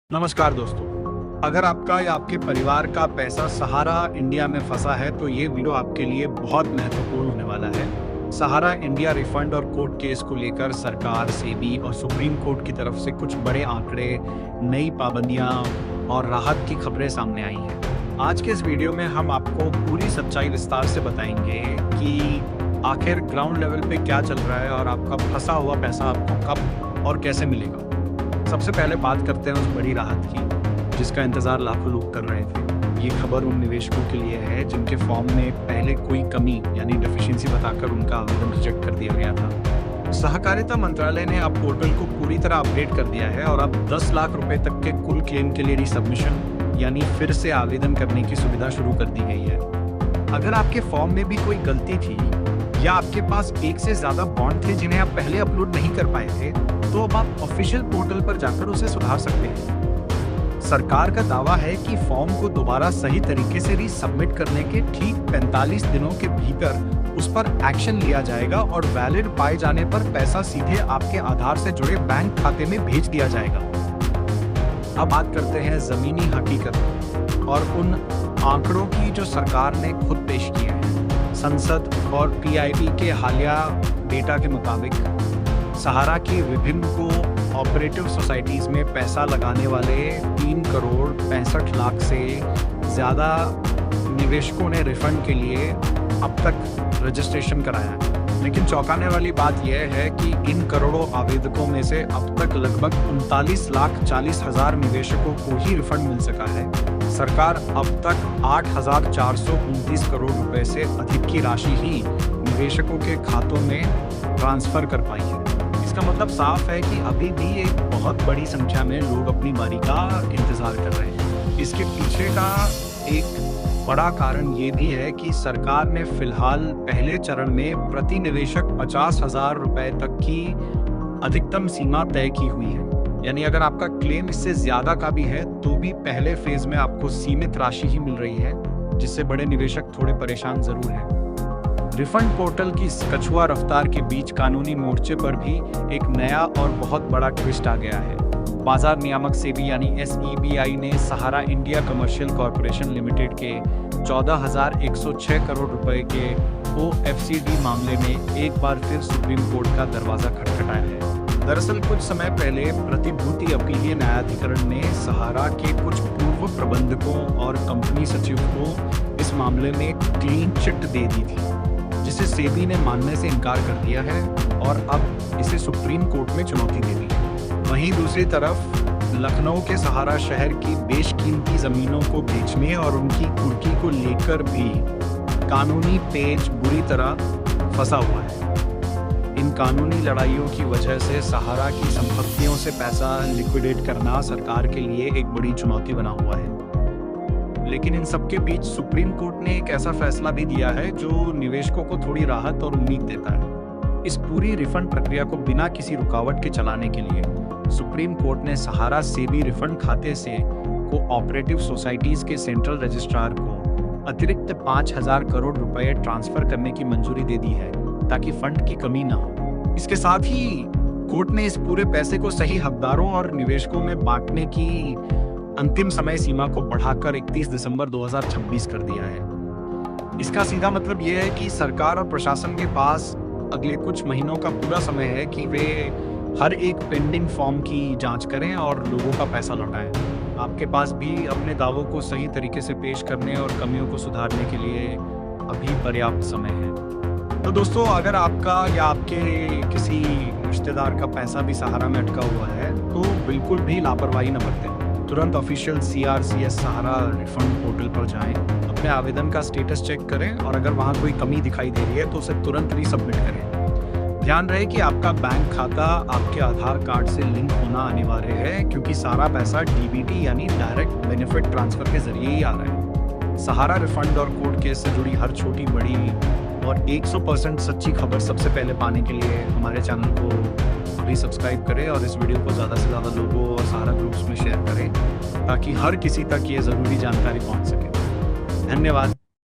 नमस्कार दोस्तों। अगर आपका या आपके परिवार का पैसा सहारा इंडिया में फंसा है तो ये वीडियो आपके लिए बहुत महत्वपूर्ण होने वाला है। सहारा इंडिया रिफंड और कोर्ट केस को लेकर सरकार, सेबी और सुप्रीम कोर्ट की तरफ से कुछ बड़े आंकड़े, नई पाबंदियां और राहत की खबरें सामने आई हैं। आज के इस वीडियो में हम आपको पूरी सच्चाई विस्तार से बताएंगे कि आखिर ग्राउंड लेवल पे क्या चल रहा है और आपका फंसा हुआ पैसा आपको कब और कैसे मिलेगा। सबसे पहले बात करते हैं उस बड़ी राहत की जिसका इंतजार लाखों लोग कर रहे थे। ये खबर उन निवेशकों के लिए है जिनके फॉर्म में पहले कोई कमी यानी डेफिशिएंसी बताकर उनका आवेदन रिजेक्ट कर दिया गया था। सहकारिता मंत्रालय ने अब पोर्टल को पूरी तरह अपडेट कर दिया है और अब 10 लाख रुपए तक के कुल क्लेम के लिए रीसबमिशन यानी फिर से आवेदन करने की सुविधा शुरू कर दी गई है। अगर आपके फॉर्म में भी कोई गलती थी या आपके पास एक से ज्यादा बॉन्ड थे जिन्हें आप पहले अपलोड नहीं कर पाए थे, तो अब आप ऑफिशियल पोर्टल पर जाकर उसे सुधार सकते हैं। सरकार का दावा है कि फॉर्म को दोबारा सही तरीके से रीसबमिट करने के ठीक 45 दिनों के भीतर उस पर एक्शन लिया जाएगा और वैलिड पाए जाने पर पैसा सीधे आपके आधार से जुड़े बैंक खाते में भेज दिया जाएगा। अब बात करते हैं जमीनी हकीकत और उन आंकड़ों की जो सरकार ने खुद पेश किए हैं। संसद और पीआईबी के हालिया डेटा के मुताबिक सहारा की विभिन्न को ऑपरेटिव सोसाइटीज में पैसा लगाने वाले 3 करोड़ 65 लाख से ज़्यादा निवेशकों ने रिफंड के लिए अब तक रजिस्ट्रेशन कराया है। लेकिन चौंकाने वाली बात यह है कि इन करोड़ों आवेदकों में से अब तक लगभग 39,40,000 निवेशकों को ही रिफंड मिल सका है। सरकार अब तक 8,429 करोड़ रुपए से अधिक की राशि ही निवेशकों के खातों में ट्रांसफर कर पाई है। इसका मतलब साफ है कि अभी भी एक बहुत बड़ी संख्या में लोग अपनी बारी का इंतजार कर रहे हैं। इसके पीछे का एक बड़ा कारण ये भी है कि सरकार ने फिलहाल पहले चरण में प्रति निवेशक 50,000 रुपए तक की अधिकतम सीमा तय की हुई है। यानी अगर आपका क्लेम इससे ज्यादा का भी है तो भी पहले फेज में आपको सीमित राशि ही मिल रही है, जिससे बड़े निवेशक थोड़े परेशान जरूर हैं। रिफंड पोर्टल की कछुआ रफ्तार के बीच कानूनी मोर्चे पर भी एक नया और बहुत बड़ा ट्विस्ट आ गया है। बाजार नियामक सेबी यानी SEBI ने सहारा इंडिया कमर्शियल कॉर्पोरेशन लिमिटेड के 14,106 करोड़ रुपए के OFCD मामले में एक बार फिर सुप्रीम कोर्ट का दरवाजा खटखटाया है। दरअसल कुछ समय पहले प्रतिभूति अपीलीय न्यायाधिकरण ने सहारा के कुछ पूर्व प्रबंधकों और कंपनी सचिव को इस मामले में क्लीन चिट दे दी थी, जिसे सेबी ने मानने से इनकार कर दिया है और अब इसे सुप्रीम कोर्ट में चुनौती दे दी है। वहीं दूसरी तरफ लखनऊ के सहारा शहर की बेशकीमती जमीनों को बेचने और उनकी कुर्की को लेकर भी कानूनी पेच बुरी तरह फंसा हुआ है। इन कानूनी लड़ाइयों की वजह से सहारा की संपत्तियों से पैसा लिक्विडेट करना सरकार के लिए एक बड़ी चुनौती बना हुआ है। लेकिन इन सबके बीच सुप्रीम कोर्ट ने एक ऐसा फैसला भी दिया है जो निवेशकों को थोड़ी राहत और उम्मीद देता है। इस पूरी रिफंड प्रक्रिया को बिना किसी रुकावट के चलाने के लिए सुप्रीम कोर्ट ने सहारा सेबी रिफंड खाते से कोऑपरेटिव सोसाइटीज के सेंट्रल रजिस्ट्रार को अतिरिक्त 5,000 करोड़ रुपए ट्रांसफर करने की मंजूरी दे दी है ताकि फंड की कमी ना हो। इसके साथ ही कोर्ट ने इस पूरे पैसे को सही हकदारों और निवेशकों में बांटने की अंतिम समय सीमा को बढ़ाकर 31 दिसंबर 2026 कर दिया है। इसका सीधा मतलब यह है कि सरकार और प्रशासन के पास अगले कुछ महीनों का पूरा समय है कि वे हर एक पेंडिंग फॉर्म की जांच करें और लोगों का पैसा लौटाएं। आपके पास भी अपने दावों को सही तरीके से पेश करने और कमियों को सुधारने के लिए अभी पर्याप्त समय है। तो दोस्तों, अगर आपका या आपके किसी रिश्तेदार का पैसा भी सहारा में अटका हुआ है तो बिल्कुल भी लापरवाही न बरतें। तुरंत ऑफिशियल CRCS सहारा रिफंड पोर्टल पर जाएं, अपने आवेदन का स्टेटस चेक करें और अगर वहां कोई कमी दिखाई दे रही है तो उसे तुरंत रीसबमिट करें। ध्यान रहे कि आपका बैंक खाता आपके आधार कार्ड से लिंक होना अनिवार्य है, क्योंकि सारा पैसा DBT यानी डायरेक्ट बेनिफिट ट्रांसफर के जरिए ही आ रहा है। सहारा रिफंड और कोर्ट केस से जुड़ी हर छोटी बड़ी और 100% सच्ची खबर सबसे पहले पाने के लिए हमारे चैनल को अभी सब्सक्राइब करें और इस वीडियो को ज़्यादा से ज़्यादा लोगों और सहारा ग्रुप्स में शेयर करें ताकि हर किसी तक ये ज़रूरी जानकारी पहुंच सके। धन्यवाद।